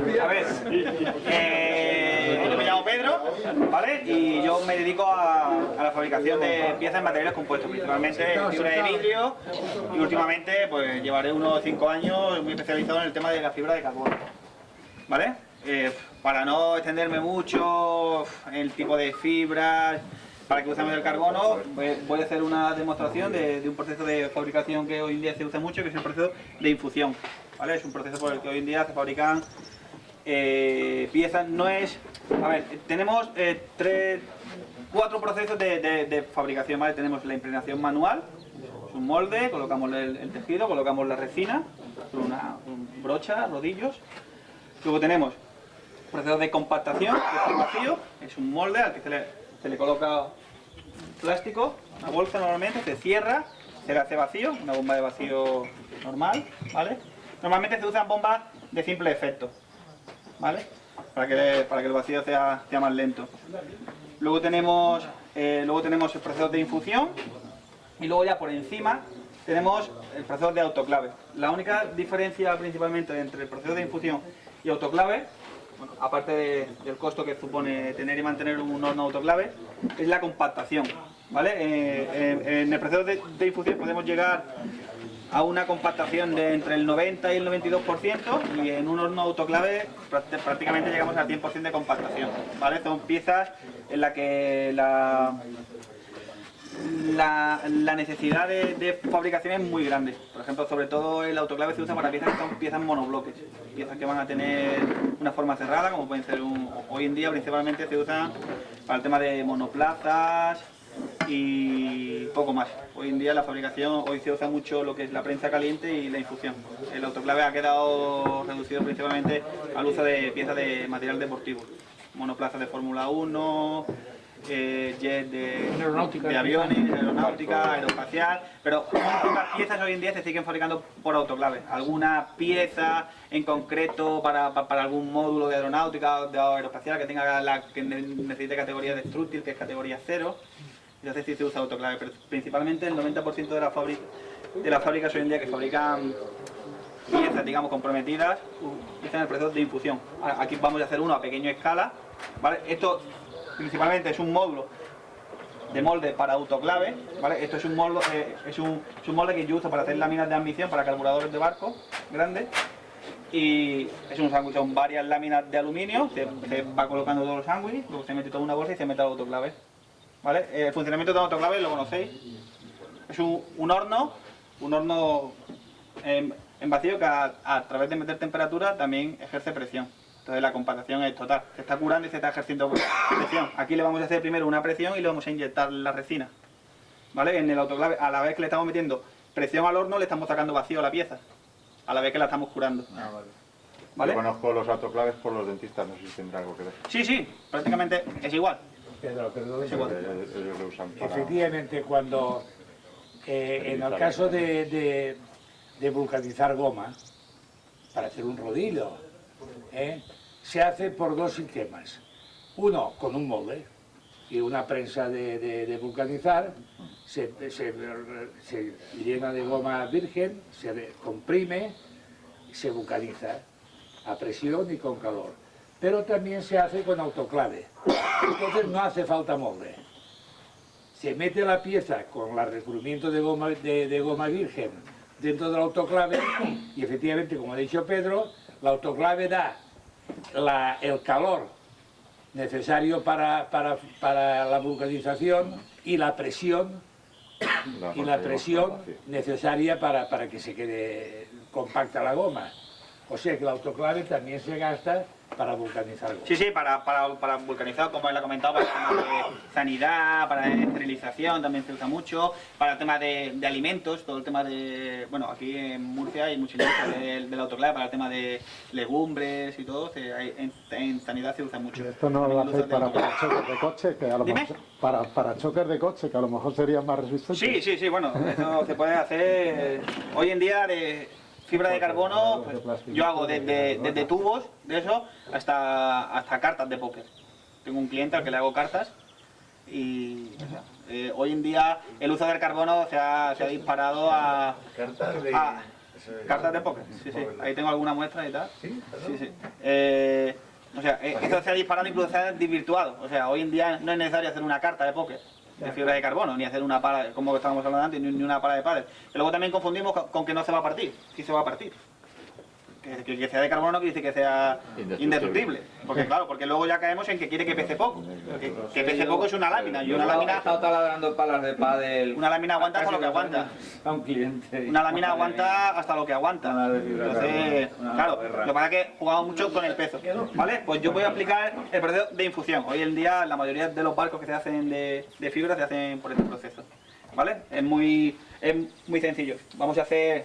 A ver, yo me llamo Pedro, ¿vale? Y yo me dedico a la fabricación de piezas en materiales compuestos, principalmente fibra de vidrio, y últimamente pues llevaré unos 5 años muy especializado en el tema de la fibra de carbono, ¿vale? Para no extenderme mucho en el tipo de fibras para que usemos el carbono, voy a hacer una demostración de un proceso de fabricación que hoy en día se usa mucho, que es el proceso de infusión, ¿vale? Es un proceso por el que hoy en día se fabrican piezas. No es... A ver, tenemos 4 procesos de fabricación, ¿vale? Tenemos la impregnación manual, es un molde, colocamos el tejido, colocamos la resina, un brocha, rodillos. Luego tenemos proceso de compactación, que es el vacío, es un molde al que se le coloca plástico, una bolsa normalmente, se cierra, se le hace vacío, una bomba de vacío normal, ¿vale? Normalmente se usan bombas de simple efecto, ¿vale? Para que el vacío sea más lento. Luego tenemos el proceso de infusión y luego ya por encima tenemos el proceso de autoclave. La única diferencia principalmente entre el proceso de infusión y autoclave, bueno, aparte del costo que supone tener y mantener un horno autoclave, es la compactación, ¿vale? En el proceso de infusión podemos llegar a una compactación de entre el 90 y el 92%, y en un horno autoclave prácticamente llegamos al 100% de compactación, ¿vale? Son piezas en las que la necesidad de fabricación es muy grande. Por ejemplo, sobre todo el autoclave se usa para piezas que son piezas monobloques, piezas que van a tener una forma cerrada, como pueden ser hoy en día principalmente se usan para el tema de monoplazas y poco más. Hoy en día la fabricación, hoy se usa mucho lo que es la prensa caliente y la infusión. El autoclave ha quedado reducido principalmente al uso de piezas de material deportivo, monoplazas de Fórmula 1, jet de aviones, aeronáutica, aeroespacial, pero pocas piezas hoy en día se siguen fabricando por autoclave. Alguna pieza en concreto para algún módulo de aeronáutica o de aeroespacial que necesite categoría de Struttil, que es categoría 0, entonces sí se usa autoclave, pero principalmente el 90% de las fábricas hoy en día que fabrican piezas, digamos, comprometidas, utilizan el proceso de infusión. Aquí vamos a hacer uno a pequeña escala, ¿vale? Esto principalmente es un módulo de molde para autoclave, ¿vale? Esto es un molde que yo uso para hacer láminas de admisión para carburadores de barcos grandes, y es un sándwich, son varias láminas de aluminio, se va colocando todos los sándwiches, luego se mete toda una bolsa y se mete al autoclave, ¿vale? El funcionamiento de un autoclave lo conocéis, es un horno en vacío que a través de meter temperatura también ejerce presión. Entonces la compactación es total, se está curando y se está ejerciendo presión. Aquí le vamos a hacer primero una presión y le vamos a inyectar la resina, ¿vale? En el autoclave, a la vez que le estamos metiendo presión al horno, le estamos sacando vacío a la pieza, a la vez que la estamos curando. ¿Vale? Yo conozco los autoclaves por los dentistas, no sé si tendrá algo que ver. Sí, prácticamente es igual. Pedro, Es igual. Ellos lo usan para... efectivamente, cuando en el caso de vulcanizar goma, para hacer un rodillo, se hace por 2 sistemas. Uno con un molde y una prensa de vulcanizar, se llena de goma virgen, se comprime y se vulcaniza a presión y con calor. Pero también se hace con autoclave, entonces no hace falta molde. Se mete la pieza con el recubrimiento de goma virgen dentro del autoclave y efectivamente, como ha dicho Pedro, la autoclave da el calor necesario para la vulcanización y la presión necesaria para que se quede compacta la goma. O sea que el autoclave también se gasta para vulcanizar goma. Sí, para vulcanizar, como él ha comentado, para el tema de sanidad, para esterilización también se usa mucho, para el tema de alimentos, todo el tema de... Bueno, aquí en Murcia hay mucha industria del autoclave para el tema de legumbres y todo, en sanidad se usa mucho. ¿Y esto no lo hacéis para choques de coche? Que a lo mejor, para choques de coche, que a lo mejor serían más resistentes. Sí, bueno, eso se puede hacer hoy en día de fibra de carbono, pues, yo hago desde tubos de eso hasta cartas de póker. Tengo un cliente al que le hago cartas y hoy en día el uso del carbono se ha disparado a... Cartas de póker, sí, sí. Ahí tengo alguna muestra y tal. Sí, sí. O sea, esto se ha disparado, incluso se ha desvirtuado. O sea, hoy en día no es necesario hacer una carta de póker de fibra de carbono, ni hacer una pala, como estábamos hablando antes, ni una pala de pádel. Pero luego también confundimos con que no se va a partir. Sí se va a partir. Que sea de carbono no quiere decir que sea indestructible. Porque claro, porque luego ya caemos en que quiere que pese poco. Que pese poco es una lámina. Y una lámina... He estado taladrando palas de pádel. Una lámina aguanta hasta lo que aguanta. A un cliente. Una lámina aguanta hasta lo que aguanta. Entonces, claro, lo que pasa es que jugamos mucho con el peso. ¿Vale? Pues yo voy a aplicar el proceso de infusión. Hoy en día la mayoría de los barcos que se hacen de fibra se hacen por este proceso. ¿Vale? Es muy sencillo. Vamos a hacer...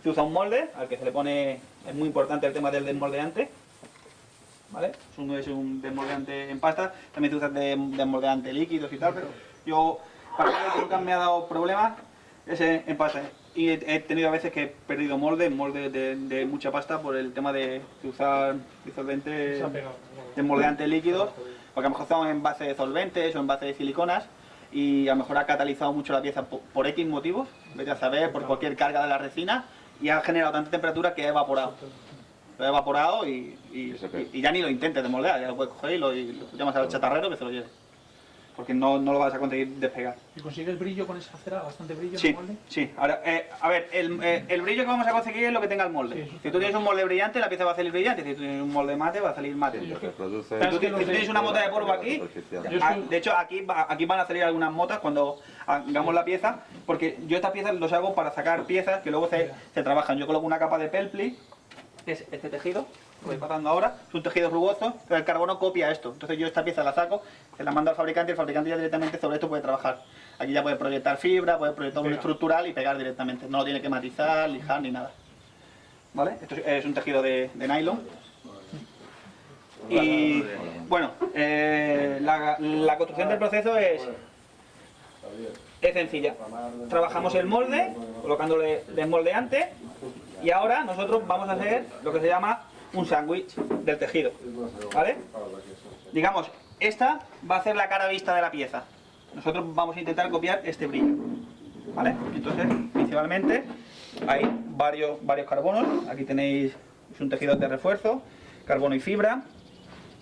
Se usa un molde al que se le pone... Es muy importante el tema del desmoldeante. ¿Vale? Es un desmoldeante en pasta. También se usa desmoldeante líquidos y tal, pero yo... Para mí lo que nunca me ha dado problemas es en pasta. Y he tenido a veces que he perdido molde de mucha pasta por el tema de usar disolventes desmoldeantes líquidos, porque a lo mejor son en base de solventes o en base de siliconas y a lo mejor ha catalizado mucho la pieza por X motivos, vete a saber, por cualquier carga de la resina, y ha generado tanta temperatura que ha evaporado. Lo ha evaporado y ya ni lo intentes desmoldear, ya lo puedes coger y lo llamas al chatarrero que se lo lleve. Porque no lo vas a conseguir despegar. ¿Y consigues brillo con esa cera? ¿Bastante brillo en Sí, el molde? sí. Ahora, a ver, el brillo que vamos a conseguir es lo que tenga el molde. Sí, sí. Si tú tienes un molde brillante, la pieza va a salir brillante. Si tú tienes un molde mate, va a salir mate. Lo que produce... Si tú tienes una mota de polvo aquí, de hecho aquí van a salir algunas motas cuando hagamos la pieza, porque yo estas piezas los hago para sacar piezas que luego se trabajan. Yo coloco una capa de pelpli, que es este tejido, lo voy pasando ahora, es un tejido rugoso, pero el carbono copia esto. Entonces yo esta pieza la saco, se la mando al fabricante y el fabricante ya directamente sobre esto puede trabajar. Aquí ya puede proyectar fibra, puede proyectar un estructural y pegar directamente. No lo tiene que matizar, lijar ni nada. ¿Vale? Esto es un tejido de nylon. Y bueno, la construcción del proceso es sencilla. Trabajamos el molde, colocándole desmoldeante, y ahora nosotros vamos a hacer lo que se llama un sándwich del tejido. ¿Vale? Digamos, esta va a ser la cara vista de la pieza. Nosotros vamos a intentar copiar este brillo. ¿Vale? Entonces, principalmente, hay varios carbonos. Aquí tenéis un tejido de refuerzo, carbono y fibra.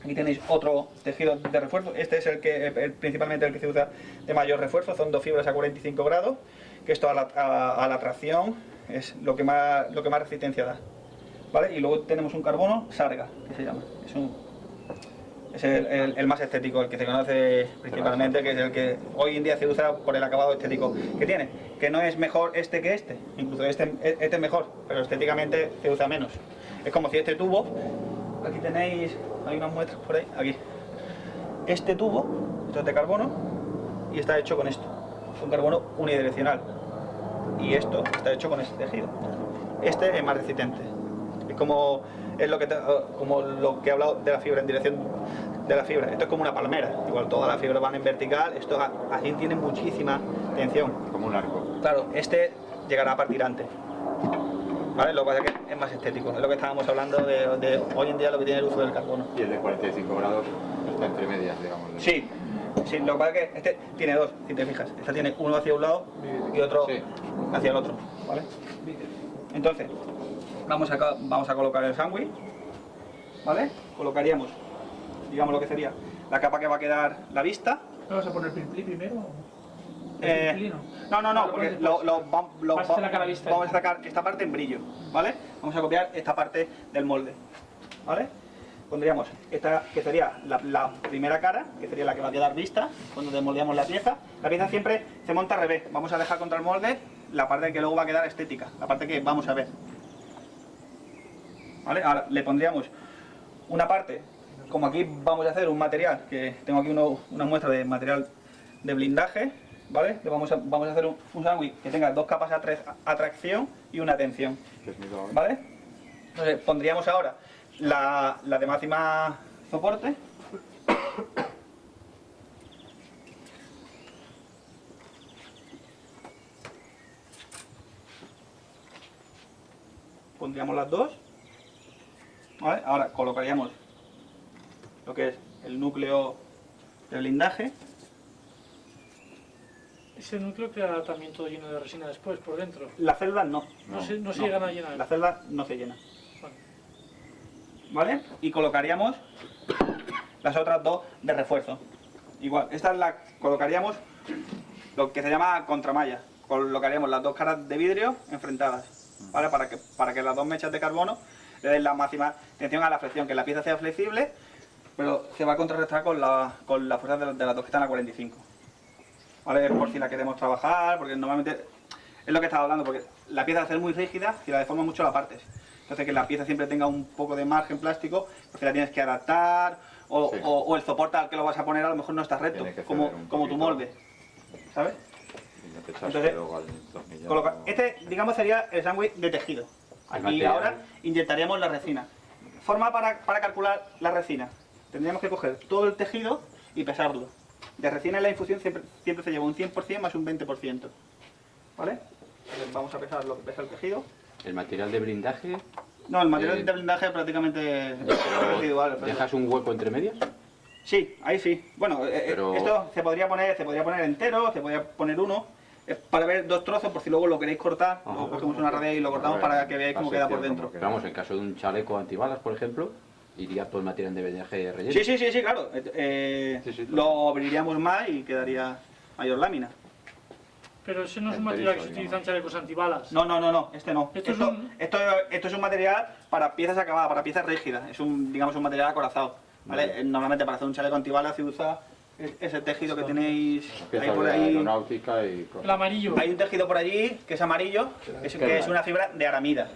Aquí tenéis otro tejido de refuerzo. Este es principalmente el que se usa de mayor refuerzo. Son 2 fibras a 45 grados. Que esto a la tracción es lo que más resistencia da. ¿Vale? Y luego tenemos un carbono Sarga, que se llama. Es el más estético, el que se conoce principalmente, que es el que hoy en día se usa por el acabado estético que tiene. Que no es mejor este que este. Incluso este es mejor, pero estéticamente se usa menos. Es como si este tubo... Aquí tenéis, hay unas muestras por ahí, aquí. Este tubo, esto es de carbono, y está hecho con esto. Es un carbono unidireccional. Y esto está hecho con este tejido. Este es más resistente. Es como lo que he hablado de la fibra, en dirección de la fibra. Esto es como una palmera. Igual todas las fibras van en vertical, esto así tiene muchísima tensión. Como un arco. Claro, este llegará a partir antes. ¿Vale? Lo que pasa es que es más estético, es lo que estábamos hablando de hoy en día lo que tiene el uso del carbono. Y el de 45 grados está entre medias, digamos. Sí, lo que pasa es que este tiene dos, si te fijas. Este tiene uno hacia un lado y otro hacia el otro. ¿Vale? Entonces, vamos a colocar el sándwich. ¿Vale? Colocaríamos, digamos lo que sería la capa que va a quedar la vista. ¿Me vas a poner pli primero? No, porque Vas a sacar la vista. vamos a sacar esta parte en brillo, ¿vale? Vamos a copiar esta parte del molde, ¿vale? Pondríamos esta que sería la primera cara, que sería la que va a quedar vista cuando desmoldeamos la pieza. La pieza siempre se monta al revés. Vamos a dejar contra el molde la parte que luego va a quedar estética, la parte que vamos a ver. ¿Vale? Ahora le pondríamos una parte, como aquí vamos a hacer un material, que tengo aquí una muestra de material de blindaje, ¿vale? Vamos a hacer un sándwich que tenga 2 capas de atracción y una tensión, ¿vale? Entonces pondríamos ahora la de máxima soporte. Pondríamos las dos, ¿vale? Ahora colocaríamos lo que es el núcleo de blindaje. Ese núcleo queda también todo lleno de resina después, por dentro. Las celdas no. No se llegan a llenar. Las celdas no se llenan. Vale. ¿Vale? Y colocaríamos las otras dos de refuerzo. Igual, estas las colocaríamos lo que se llama contramalla. Colocaríamos las dos caras de vidrio enfrentadas, ¿vale? Para que las dos mechas de carbono le den la máxima tensión a la flexión, que la pieza sea flexible, pero se va a contrarrestar con la fuerza de las dos que están a 45. ¿Vale? Por si la queremos trabajar, porque normalmente es lo que estaba hablando, porque la pieza al ser muy rígida, si la deformas mucho la partes. Entonces que la pieza siempre tenga un poco de margen plástico, porque la tienes que adaptar, o el soporte al que lo vas a poner a lo mejor no está recto, como tu molde, ¿sabes? Y no te echas Entonces, luego al tornillo. este, digamos, sería el sándwich de tejido. Aquí material. ahora inyectaríamos la resina. Forma para calcular la resina. Tendríamos que coger todo el tejido y pesarlo. De resina en la infusión siempre se lleva un 100% más un 20%. ¿Vale? Entonces vamos a pesar lo que pesa el tejido. El material de blindaje, No, el material de blindaje es prácticamente residual. ¿dejas un hueco entre medias? Sí, ahí sí. Bueno, Pero- esto se podría poner entero, se podría poner uno. Es para ver dos trozos, por si luego lo queréis cortar, Ajá. o cogemos una radio y lo cortamos para que veáis cómo queda por dentro. Pero vamos, en caso de un chaleco antibalas, por ejemplo, iría todo el material de blindaje relleno. Sí, claro. Sí, Lo abriríamos más y quedaría mayor lámina. Pero ese no es un material que se utiliza en chalecos antibalas. No, este no. Esto es Un material para piezas acabadas, para piezas rígidas. Es un material acorazado. ¿Vale? Normalmente para hacer un chaleco antibalas se usa ese tejido que tenéis ahí Piezas por de ahí. aeronáutica y cosas. El amarillo. Hay un tejido por allí que es amarillo, que es una fibra de aramida.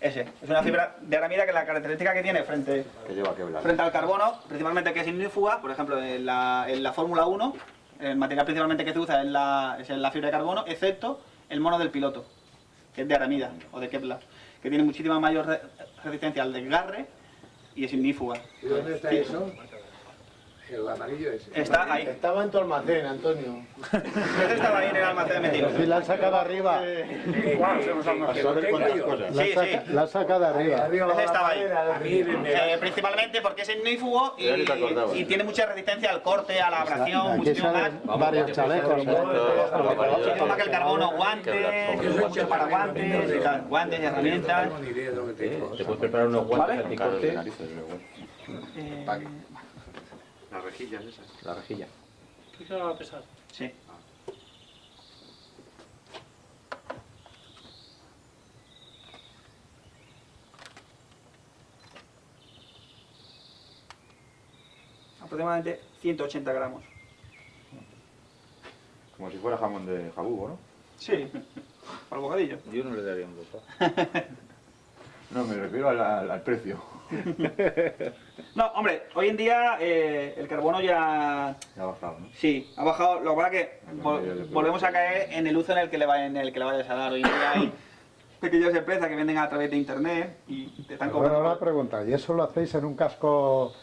Ese, es una fibra de aramida que la característica que tiene frente Que lleva Kevlar. al carbono, principalmente que es ignífuga, por ejemplo en la Fórmula 1, el material principalmente que se usa es la fibra de carbono, excepto el mono del piloto, que es de aramida o de Kevlar, que tiene muchísima mayor resistencia al desgarre y es ignífuga. ¿Y dónde está eso? El amarillo ese. Está ahí. Estaba en tu almacén, Antonio. Ese estaba ahí en el almacén metido. Y la han sacado arriba. Sí, sí. La han sacado arriba. Ese estaba ahí. A mí Principalmente porque es ignífugo Ya ni te acordabas. y tiene mucha resistencia al corte, a la abrasión, Aquí muchísimo más. salen varios chalecos. Muchísimo más que el carbono, guantes, mucho para guantes, y tal, guantes y herramientas. ni idea de lo que tengo. Te puedes preparar unos guantes ¿Vale? anticorte. Las rejillas esas. La rejilla. ¿Qué va a pesar? Sí. Aproximadamente 180 gramos. Como si fuera jamón de jabugo, ¿no? Sí, para el bocadillo. Yo no le daría un voto. No, me refiero al precio. No, hombre, hoy en día el carbono ya... Ya ha bajado, ¿no? Sí, ha bajado. Lo que pasa es que volvemos a caer en el uso en el que le vayas a dar. Hoy en día hay pequeñas empresas que venden a través de internet y te están Bueno, cobrando. una pregunta. ¿Y eso lo hacéis en un casco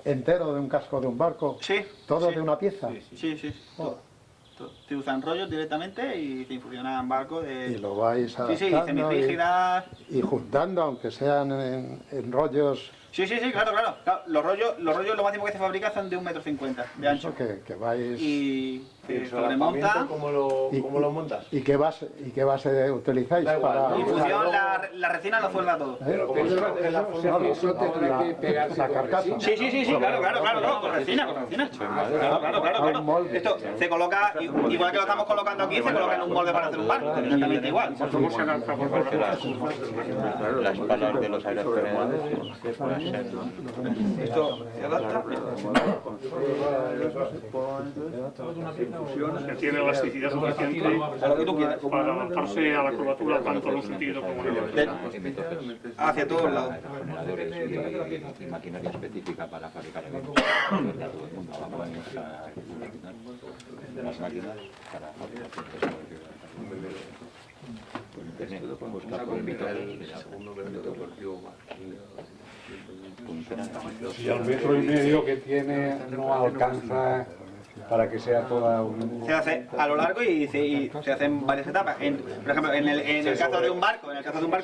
entero de un casco de un barco? Sí. ¿Todo sí. de una pieza? Sí. Todo. Se usan rollos directamente y se infusionan en barco Y de... lo vais Sí, adaptando semirrígidas. y juntando, aunque sean en rollos Sí, claro. Los rollos lo máximo que se fabrica son de 1,50 m de ancho. eso que vais... Y se sobremonta. ¿Cómo lo montas? ¿Y qué base utilizáis Da igual, para...? ¿no? Infusión, la resina lo suelda todo. Pero como Eso tendrá que pegarse la con carcasa. resina. Sí, claro, no, con resina. A un molde. Esto se coloca, igual que lo estamos colocando aquí, se coloca en un molde para hacer un barco, exactamente igual. Las palas de los aerogeneradores. Esto se adapta. Que tiene elasticidad suficiente A lo que tú quieras. para adaptarse a la curvatura tanto en un sentido como en el otro. Hacia todos lados. Generadores y maquinaria específica para fabricar eventos. Todo el mundo vamos a evolucionar las máquinas para fabricar Y al metro y medio que tiene no alcanza para que sea toda un... Se hace a lo largo y se hacen varias etapas. Por ejemplo, en el caso de un barco,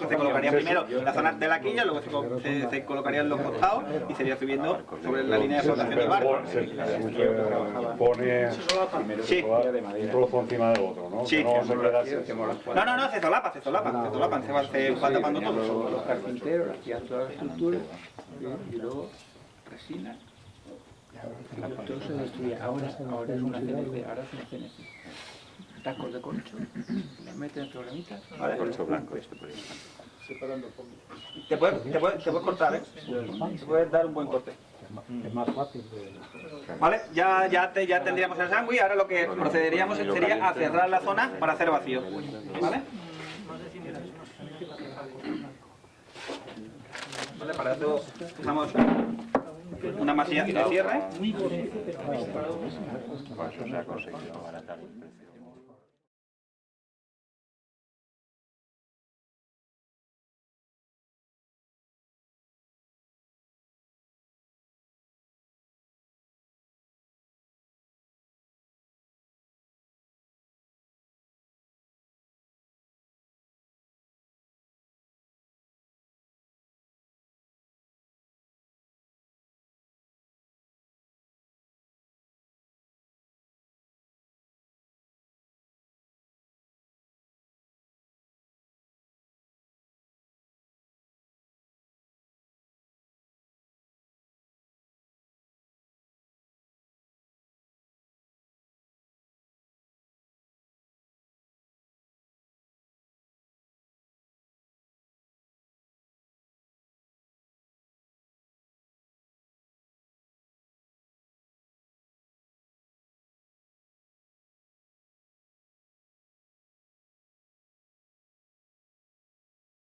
se colocaría primero la zona de la quilla, luego se colocarían los costados y sería subiendo sobre la línea de flotación del barco. Se pone Sí. un trozo encima del otro, ¿no? Sí. No se queda así. No, se solapan, se va tapando todo. Los carpinteros hacían toda la estructura y luego resina. Todo se destruía. Ahora es una CNC, ahora es una CNC. Tacos de concho, le meten problemita. Concho blanco, esto por ahí. Te puedes cortar, ¿eh? Te puedes dar un buen corte. Es más fácil de... Vale, ya tendríamos el sándwich. Ahora lo que procederíamos sería a cerrar la zona para hacer vacío. ¿Vale? Vale, para eso usamos una masilla de cierre. Con eso se ha conseguido abaratar el precio.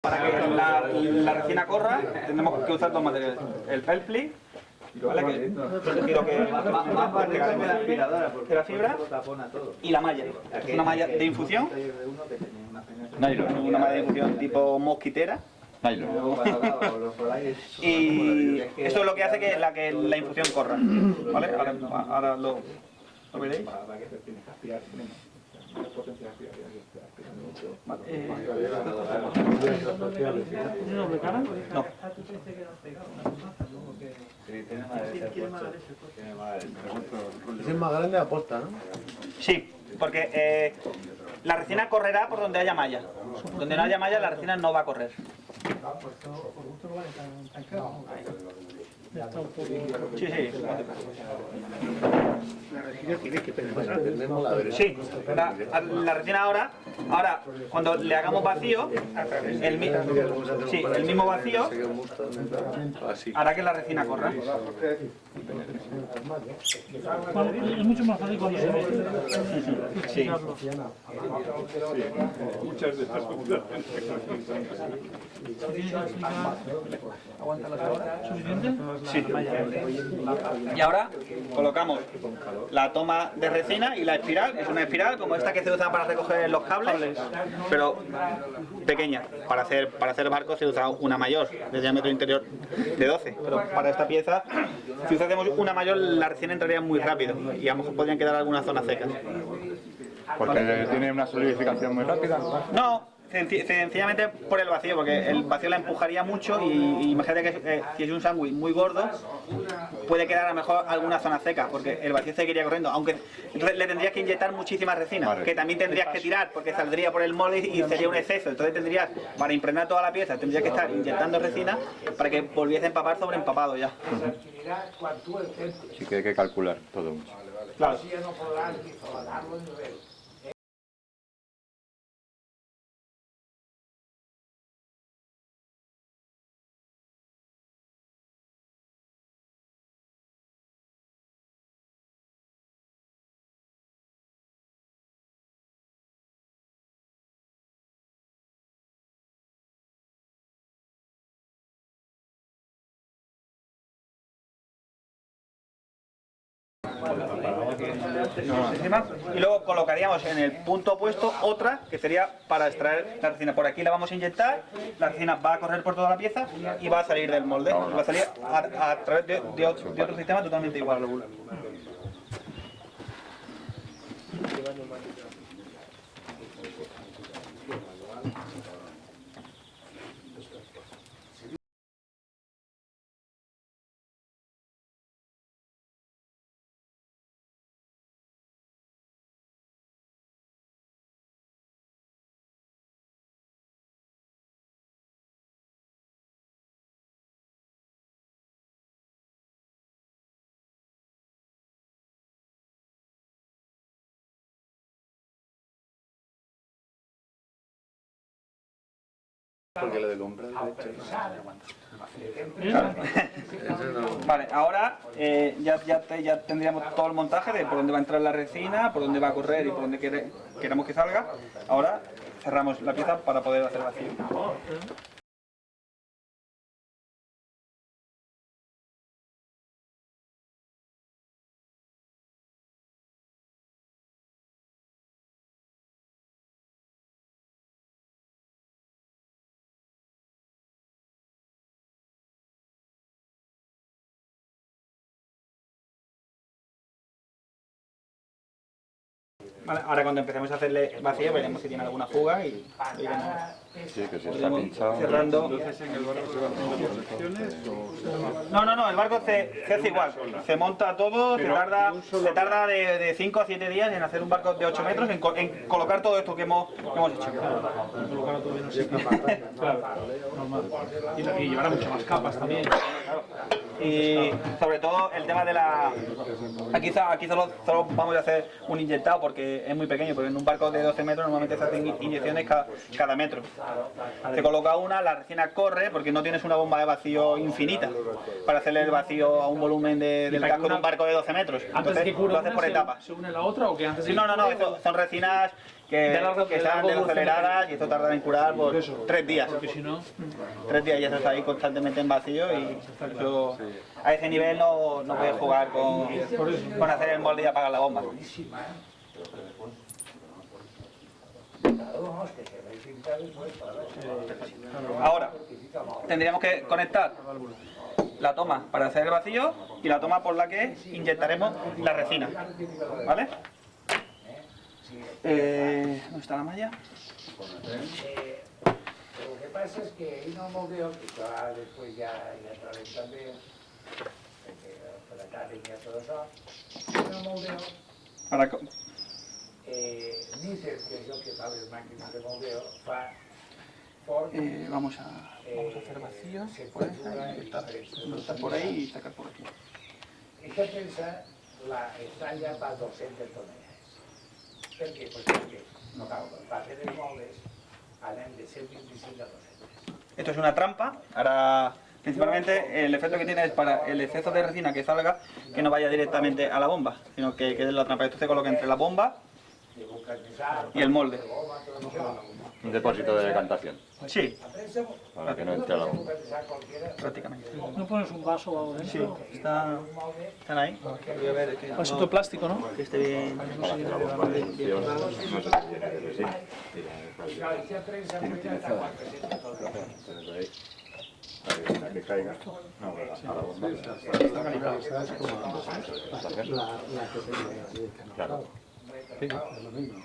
Para que la resina corra, tenemos que usar dos materiales. El pelpli, ¿vale? Que es un tejido que más vertical que la fibra, y la malla. Es una malla de infusión, una malla de infusión tipo mosquitera. Y eso es lo que hace que la infusión corra. ¿Vale? Ahora lo veréis. ¿Tiene doble cara? No. Es más grande aposta, ¿no? Sí, porque la resina correrá por donde haya malla. Donde no haya malla, la resina no va a correr. Sí, sí. La resina tiene que penetrar. Sí, la resina ahora, cuando le hagamos vacío, el mismo vacío hará que la resina corra. Es mucho más fácil cuando se mezcla. Sí. Muchas de estas cosas. ¿Suficiente? Sí. Y ahora colocamos la toma de resina y la espiral. Es una espiral como esta que se usa para recoger los cables, pero pequeña. Para hacer barcos se usa una mayor, de diámetro interior de 12. Pero para esta pieza, si usásemos una mayor, la resina entraría muy rápido y a lo mejor podrían quedar algunas zonas secas. Porque tiene una solidificación muy rápida. No. Sencillamente por el vacío, porque el vacío la empujaría mucho y imagínate que si es un sándwich muy gordo puede quedar a lo mejor alguna zona seca, porque el vacío seguiría corriendo, aunque entonces le tendrías que inyectar muchísima resina, que también tendrías que tirar porque saldría por el molde y sería un exceso, entonces tendrías, para impregnar toda la pieza, tendrías que estar inyectando resina para que volviese a empapar sobre empapado ya. Sí que hay que calcular todo mucho. Claro. Y luego colocaríamos en el punto opuesto otra que sería para extraer la resina. Por aquí la vamos a inyectar, la resina va a correr por toda la pieza y va a salir del molde. Va a salir a través de otro sistema totalmente igual. Porque lo del umbral, Vale, ahora ya tendríamos todo el montaje de por dónde va a entrar la resina, por dónde va a correr y por dónde queramos que salga. Ahora cerramos la pieza para poder hacer vacío. Vale, ahora cuando empecemos a hacerle vacío veremos si tiene alguna fuga y iremos sí, que si está pinchado. cerrando. No, el barco se hace igual, se monta todo, se tarda de 5 a 7 días en hacer un barco de 8 metros, en colocar todo esto que hemos hecho. Y llevará muchas más capas también. Y sobre todo el tema de la... Aquí solo vamos a hacer un inyectado porque es muy pequeño, porque en un barco de 12 metros normalmente se hacen inyecciones cada metro. Se coloca una, la resina corre porque no tienes una bomba de vacío infinita para hacerle el vacío a un volumen del casco de un barco de 12 metros. Entonces lo haces por etapas. ¿Se une la otra o que antes? Sí, no, son resinas que están desaceleradas y esto tarda en curar por 3 días. Porque si no... 3 días ya eso está ahí constantemente en vacío y eso, a ese nivel no puedes jugar con hacer el molde y apagar la bomba. Ahora, tendríamos que conectar la toma para hacer el vacío y la toma por la que inyectaremos la resina. ¿Vale? ¿Dónde está la malla? Lo que pasa es que ahí no moldeo, que después ya entraré también, per la tarde ya todo eso, no moldeo. Ahora, Nícer, que es el que fa les màquines de moldeo, fa vamos a hacer vacío por esta y estar por ahí y sacar por aquí. Esta pensa, la estalla va a 200 tonelades. Per què? Pues perquè no cal, per fer els moldes anem de 125 a 200. Esto es una trampa. Ahora, principalmente, el efecto que tiene es para el exceso de resina que salga, que no vaya directamente a la bomba, sino que quede en la trampa. Esto se coloca entre la bomba y el molde. Un depósito de decantación, Sí, para que no entre la bomba. prácticamente. ¿No pones un vaso o algo dentro? Sí, están ahí. Voy a ver que, Vasito de plástico, ¿no? que esté bien. Para hacer la bomba de inducción, no sé si tiene que sí. Para que caiga. No, a la bomba. Está calibrazada, es como la que tenía. Claro. Sí, es lo mismo.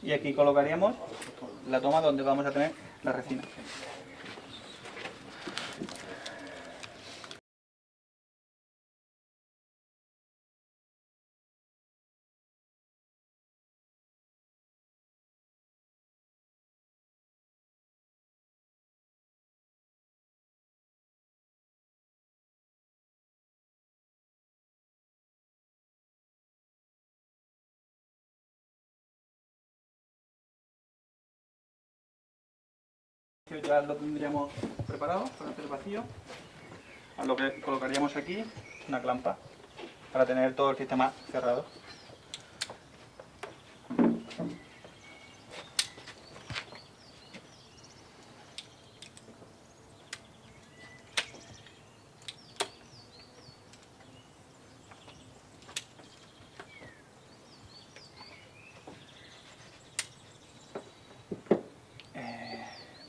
Y aquí colocaríamos la toma donde vamos a tener la resina. Que ya lo tendríamos preparado para hacer vacío. A lo que colocaríamos aquí una clampa para tener todo el sistema cerrado.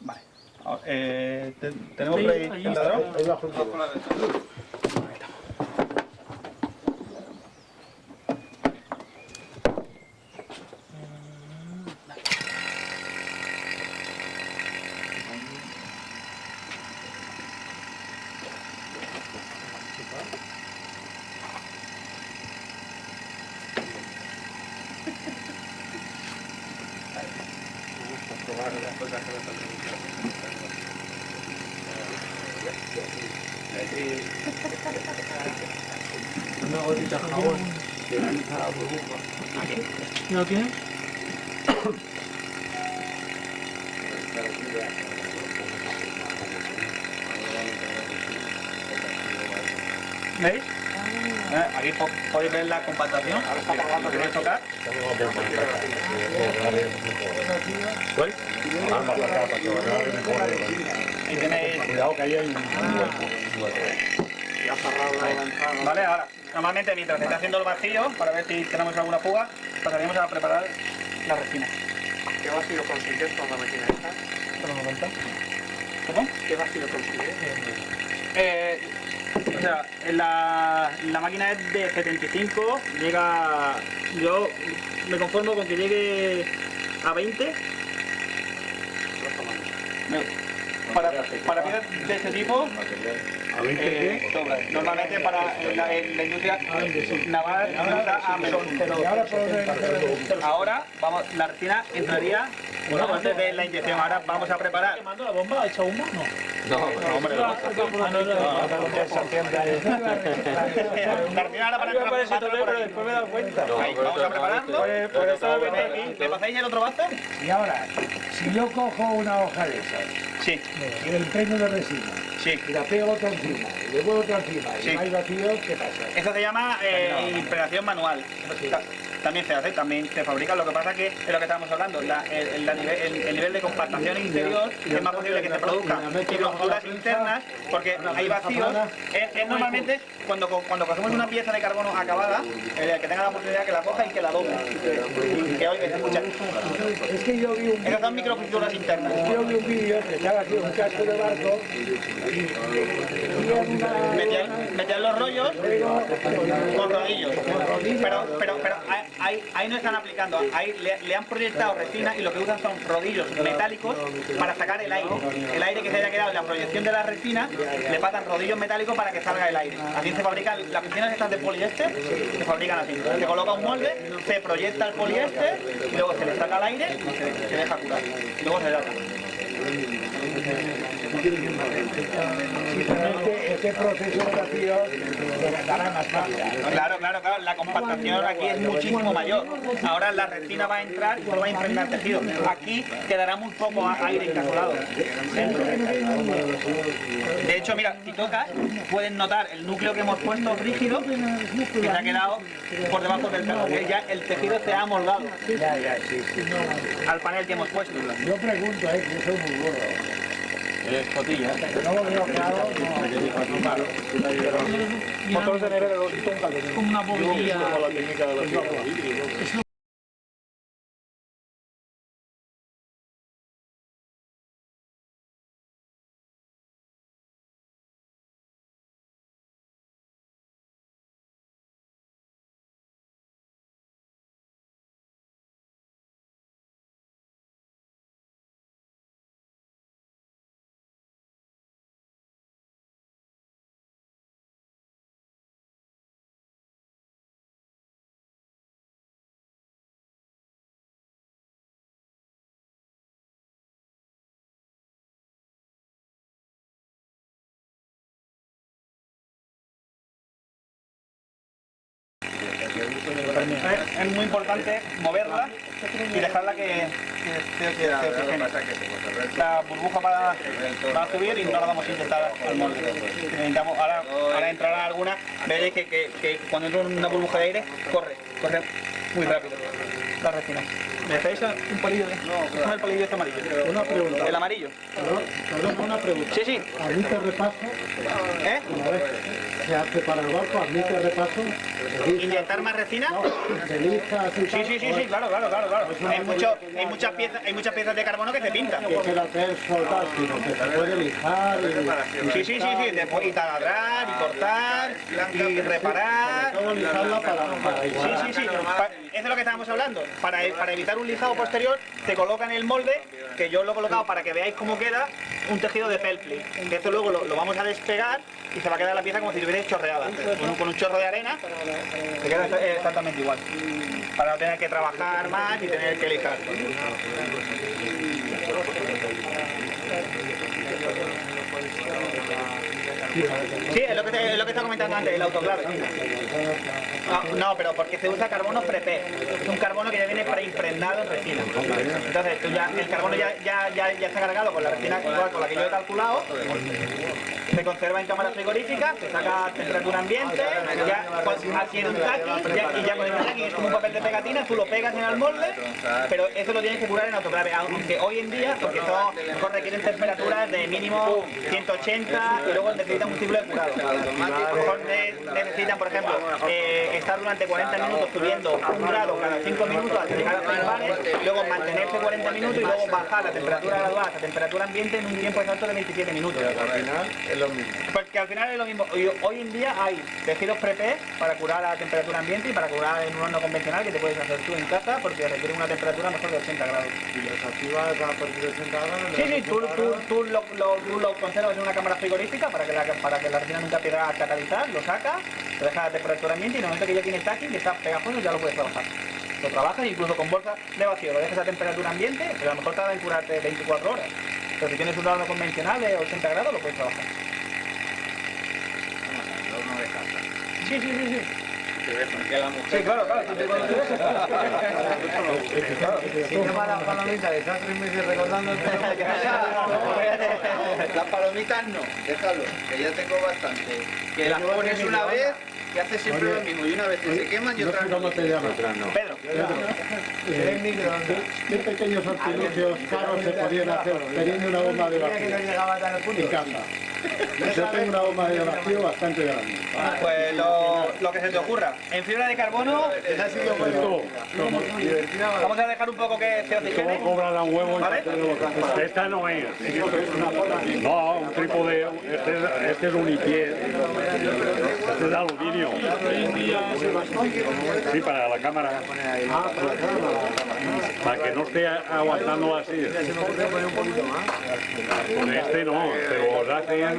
Vale. Ahora, tenemos por ahí el ladrón. Ahí bajo el Vamos con la de- Una gotita de jabón. ¿Lo tienes? ¿Veis? Aquí podéis ver la compactación. Lo queréis tocar. ¿Cuál? Vamos a acá para que Ahí tenéis. Cuidado que ahí hay un Vale, ahora, normalmente mientras se está haciendo el vacío, para ver si tenemos alguna fuga, pasaríamos a preparar la resina. ¿Qué vacío consigues con la máquina esta? ¿Cómo? ¿Qué vacío consigues? O sea, la máquina es de 75, llega... Yo me conformo con que llegue a 20. Para piezas de este tipo, sobra. Normalmente para la industria naval se usa a menos. Ahora vamos, la resina entraría antes de la inyección. Ahora vamos a preparar. ¿Quemando la bomba? ¿Ha hecho humo? No. No, hombre, no. La resina ahora para Pero después me he dado cuenta. ahí, vamos a prepararlo. ¿Le pasáis el otro vaso? Y ahora, si yo cojo una hoja de esas, Sí, y le impregno de resina, sí. y la pego otra encima, y le vuelvo otra encima, y Sí. no hay vacío, ¿qué pasa? Eso se llama impregnación manual. También se hace, también se fabrica. Lo que pasa que es lo que estábamos hablando, el nivel de compactación interior es más posible que se produzcan rupturas internas porque hay vacíos. Es normalmente cuando cogemos una pieza de carbono acabada, que tenga la oportunidad que la coja y que la doble. Y que oiga, escucha. Es que yo vi un Esas son microfracturas internas. Yo vi un vídeo que estaba haciendo un casco de barco y Metían los rollos con rodillos. Pero ahí no están aplicando, ahí le han proyectado resina y lo que usan son rodillos metálicos para sacar el aire. El aire que se haya quedado en la proyección de la resina, le pasan rodillos metálicos para que salga el aire. Así se fabrican las piscinas estas de poliéster, se fabrican así. Se coloca un molde, se proyecta el poliéster, y luego se le saca el aire y se deja curar. Y luego se lata. simplemente este proceso de vacío dará más rápida. Claro, la compactación aquí es muchísimo mayor. Ahora la resina va a entrar y solo va a impregnar tejido. Aquí quedará muy poco aire encapsulado dentro. De hecho, mira, si tocas, puedes notar el núcleo que hemos puesto rígido que se ha quedado por debajo del pelo. Ya el tejido se ha amoldado al panel que hemos puesto. Yo pregunto, que soy muy gordo. Escotilla. No lo veo claro, Como una bobería. Es muy importante moverla y dejarla que se oxigene. La burbuja va a subir y no la vamos a inyectar al molde. Necesitamos, ahora entrará alguna, veréis que cuando entra una burbuja de aire, corre muy rápido la resina. ¿Me dejáis un palillo? No, el palillo este amarillo. Una pregunta. El amarillo. Perdón, una pregunta. Sí. ¿Admite repaso? ¿Eh? Una vez se hace para el barco, admite repaso. ¿Inyectar más resina? ¿Se lija así? Sí, claro. Hay muchas piezas de carbono que se pintan. Que queda terso o tal, sino que se puede lijar y... Sí, después y taladrar, y cortar, y reparar. Todo lijarla para igualar. Sí. Eso es lo que estábamos hablando. Para evitar un lijado posterior, se coloca en el molde, que yo lo he colocado para que veáis cómo queda, un tejido de felplin. Que esto luego lo vamos a despegar y se va a quedar la pieza como si estuviera chorreada. Con un chorro de arena, se queda exactamente igual. Para no tener que trabajar más y tener que lijar. Sí, es lo que estaba comentando antes, el autoclave. No, pero porque se usa carbono prepé. Es un carbono que ya viene preimpregnado en resina. Entonces, el carbono ya está cargado con la resina con la que yo he calculado. Se conserva en cámara frigorífica, se saca a temperatura ambiente, ya adquiere un tacking, y ya con el tacking es como un papel de pegatina, tú lo pegas en el molde, pero eso lo tienes que curar en autoclave, aunque hoy en día, porque esto requieren temperaturas de mínimo 180 y luego necesitan un ciclo de curado. A lo mejor necesitan, por ejemplo, estar durante 40 minutos subiendo 1 grado cada 5 minutos hasta llegar a 100 bares, luego mantenerse 40 minutos y luego bajar la temperatura gradual hasta temperatura ambiente en un tiempo exacto de 27 minutos. Porque al final es lo mismo. Hoy en día hay tejidos prepé para curar a temperatura ambiente y para curar en un horno convencional que te puedes hacer tú en casa porque requiere una temperatura mejor de 80 grados. ¿Y los activas a partir de 80 grados? Sí, tú lo conservas en una cámara frigorífica para que la resina nunca empiece a catalizar, lo sacas, lo dejas a temperatura ambiente y en el momento que ya tienes tacking, que está pegajoso, ya lo puedes trabajar. Lo trabajas incluso con bolsa de vacío, lo dejas a temperatura ambiente, pero a lo mejor tarda en curarte 24 horas. Pero si tienes un horno convencional de 80 grados, lo puedes trabajar. Sí. Sí, claro. Si te va la palomita de estar 3 meses recordando Las palomitas no, déjalo, que ya tengo bastante. Que las pones una vez y haces siempre lo mismo, y una vez que se queman y No otra sé no. cómo te llamas. Pedro. ¿Qué pequeños artilugios caros se podían hacer teniendo una bomba de vacío en casa? Yo tengo una bomba de vacío bastante grande. Pues lo que se te ocurra. En fibra de carbono, vamos a dejar un poco que se oxigene. ¿Cómo cobran a huevo? ¿Vale? Esta no es. No, un trípode. Este es unipié. Este es de aluminio. Sí, para la cámara. Para que no esté aguantando así. Con este no, pero los hacen y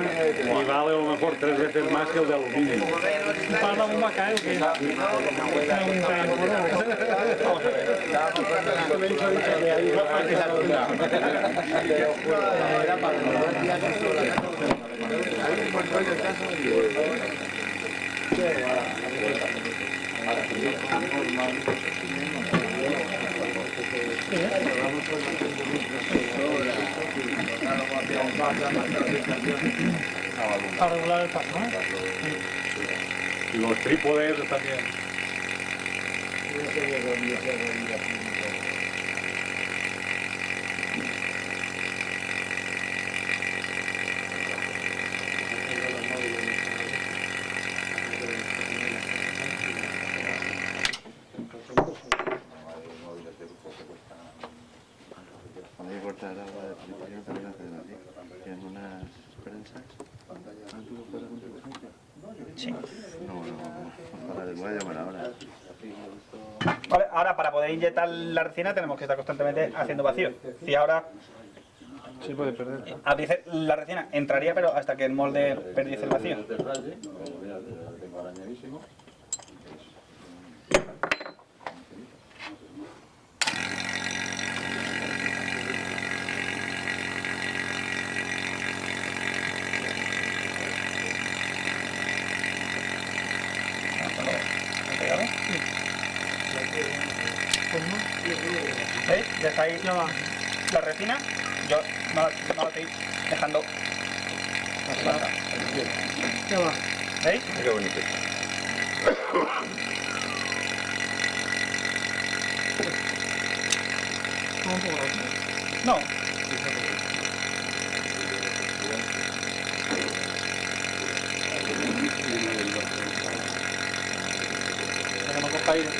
vale a lo mejor 3 veces más que el de aluminio. Para la bomba cae, que para regular el paso, ¿no? Y los trípodes también. Cuando hay que cortar agua de precipitación también hacen así. Tienen unas prensas. ¿Tú lo puedes con tu urgencia? Sí. No, para voy a llamar ahora. Vale, ahora para poder inyectar la resina tenemos que estar constantemente haciendo vacío. Si ahora Sí, puede perder. la resina entraría, pero hasta que el molde perdiese el vacío. ¿Pegado? Sí. ¿Veis? Ya está ahí la resina. Yo no la estoy dejando. ¿Veis? Qué bonito. No. Para que no coja aire.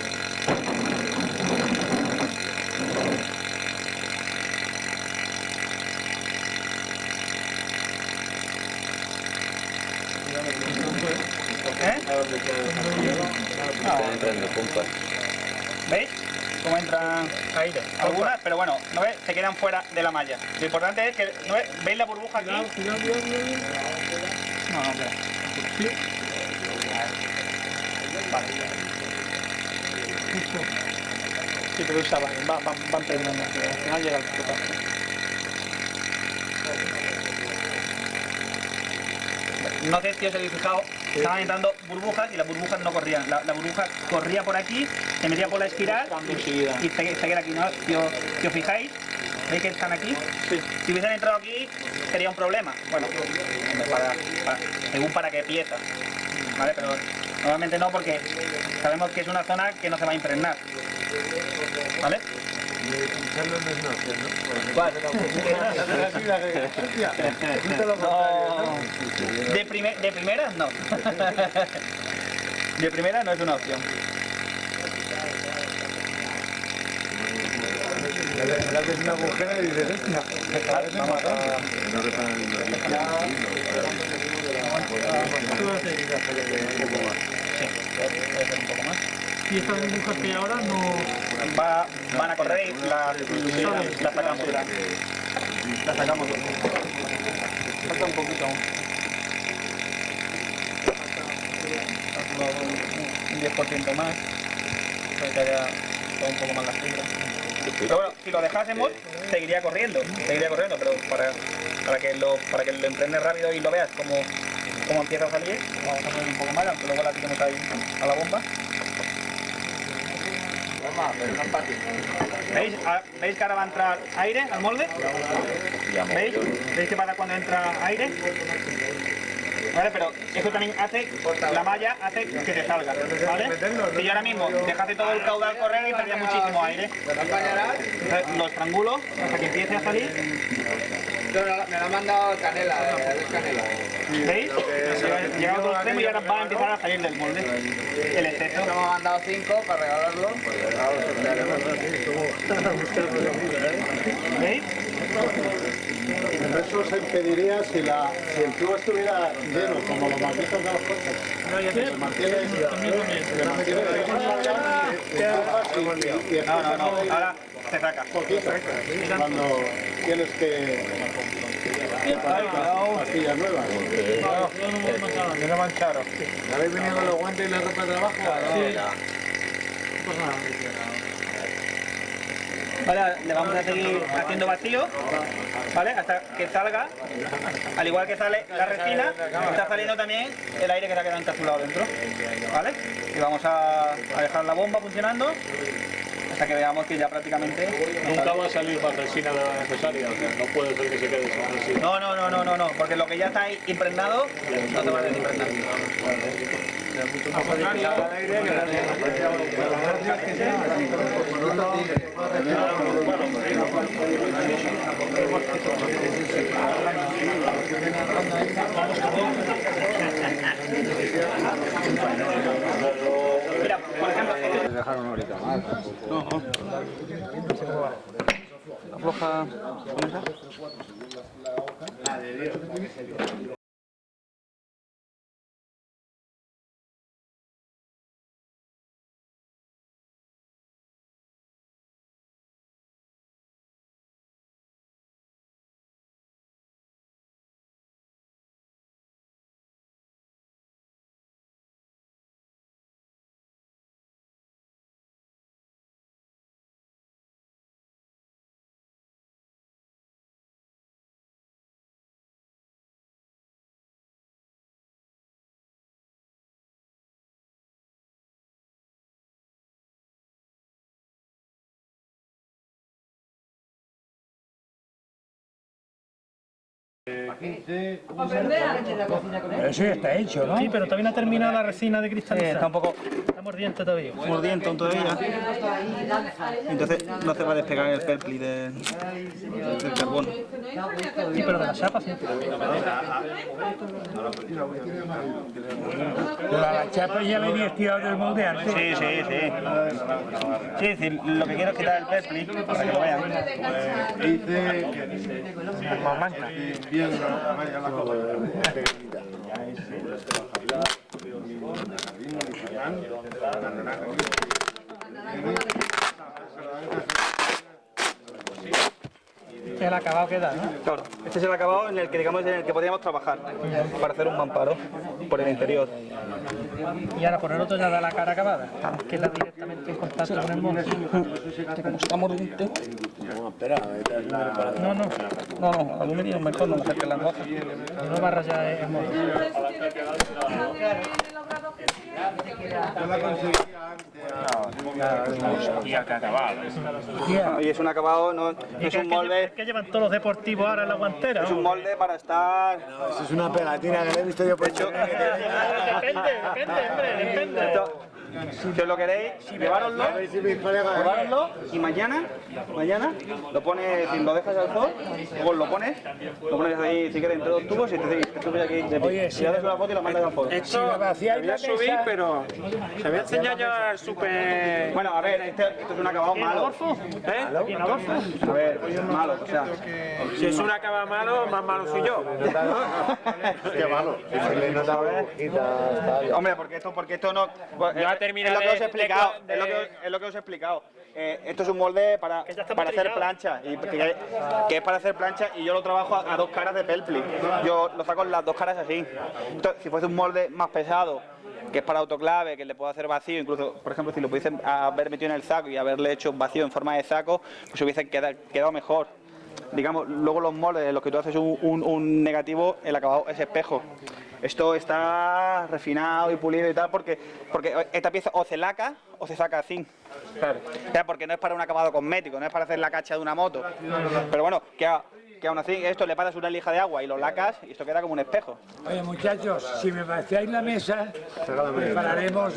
Están entrando pompas. ¿Veis? Cómo entran aire. Algunas, pero bueno, ¿no ves? Se quedan fuera de la malla. Lo importante es que, ¿no ves? ¿Veis la burbuja aquí? No, espera. Vale. Sí, pero esa van terminando. Al final llega el total. No sé si os habéis fijado, estaban entrando burbujas y las burbujas no corrían. La burbuja corría por aquí, se metía por la espiral y se queda aquí, ¿no? Si os fijáis, ¿veis que están aquí? Sí. Si hubiesen entrado aquí, sería un problema. Bueno, según para qué pieza, ¿vale? Pero normalmente no, porque sabemos que es una zona que no se va a impregnar, ¿vale? ¿Cuál? No. De primeras no. De primera no es una opción. Le haces una agujera y dices, hostia, Vamos a... No reparan en los un poco más. Y estas burbujas que hay ahora no... Van a correr y la sacamos. La sacamos. Falta un poquito aún. Un 10% más. Para que haya todo un poco más las fibras. Pero bueno, si lo dejásemos, seguiría corriendo, pero para que lo emprendes rápido y lo veas cómo empieza a salir, vamos a poner un poco más, aunque luego la tiremos ahí a la bomba. ¿Veis que ahora va a entrar aire al molde? ¿Veis? ¿Veis que para cuando entra aire? ¿Vale? Pero eso también hace, la malla hace que se salga, ¿vale? Si yo ahora mismo dejase todo el caudal correr y perdía muchísimo aire. Entonces, lo estrangulo hasta que empiece a salir. Me lo ha mandado Canela, Canela. ¿Veis? Llega a otro extremo y ahora va a empezar a salir del molde el exceso. Me ha mandado 5 para regalarlo. ¿Veis? Eso se impediría si el tubo estuviera lleno, como los marquitos de los coches. Se mantiene No, ahora se saca. poquito cuando tienes que pastillas nuevas. No mancharon. ¿Habéis venido con los guantes y la ropa de trabajo? Sí. Vale, le vamos a seguir haciendo vacío, ¿vale? Hasta que salga, al igual que sale la resina, está saliendo también el aire que se ha quedado encapsulado dentro, ¿vale? Y vamos a dejar la bomba funcionando hasta que veamos que ya prácticamente... Nunca va a salir más resina de la necesaria, o sea, no puede ser que se quede sin resina. No, porque lo que ya está ahí impregnado no se va a desimpregnar. Mira, por ejemplo... Dejar una horita más. Afloja con esa. Eso ya está hecho, ¿no? Sí, pero todavía no ha terminado la resina de cristalizar. Está un poco Está mordiente todavía. mordiente todavía. Entonces no se va a despegar el perpli del carbono. Sí, pero de la chapa sí. Pero la chapa ya venía estirado del molde antes. Sí. Sí, es decir, lo que quiero es quitar el perpli para que lo vean. Dice que Este es el acabado que da, ¿no? Claro, este es el acabado en el que digamos en el que podríamos trabajar para hacer un mamparo por el interior. Y ahora por el otro ya da la cara acabada, que es la directamente en contacto con el molde. Como está mordiente. No, aluminio mejor, no me acerquen las hojas. No va a rayar el molde. Y es un acabado, no es un molde. ¿Qué llevan todos los deportivos ahora en la guantera? Es un molde para estar. eso es una pegatina que le he visto yo por hecho. Depende. Si os lo queréis, llevároslo y mañana lo pones, si lo dejas al sol, luego lo pones ahí si quieres entre dos tubos y te subes aquí. Oye, si haces una foto y la mandas al foro. Si me vaciáis la mesa, pero se había enseñado ya súper... Bueno, a ver, esto es un acabado malo. ¿Eh? A ver, es malo, o sea. Si es un acaba malo, más malo soy yo. Qué malo. Hombre, porque esto no. Ya terminado es lo que os he de- explicado. de- Es lo que os he explicado. Esto es un molde para hacer plancha. Que es para hacer plancha y yo lo trabajo a dos caras de pelpli. Yo lo saco en las dos caras así. Entonces, si fuese un molde más pesado, que es para autoclave, que le puedo hacer vacío, incluso, por ejemplo, si lo pudiesen haber metido en el saco y haberle hecho vacío en forma de saco, pues hubiese quedado mejor. Digamos, luego los moldes en los que tú haces un negativo, el acabado es espejo. Esto está refinado y pulido y tal porque esta pieza o se laca o se saca así. Claro. O sea, porque no es para un acabado cosmético, no es para hacer la cacha de una moto. Pero bueno, que aún así esto le pasas una lija de agua y lo lacas y esto queda como un espejo. oye muchachos, si me vaciáis la mesa, prepararemos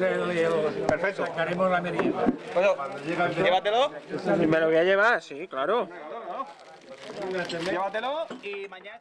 Perfecto. sacaremos la merienda. Pues, llévatelo. ¿Me lo voy a llevar? Sí, claro. Llévatelo y mañana...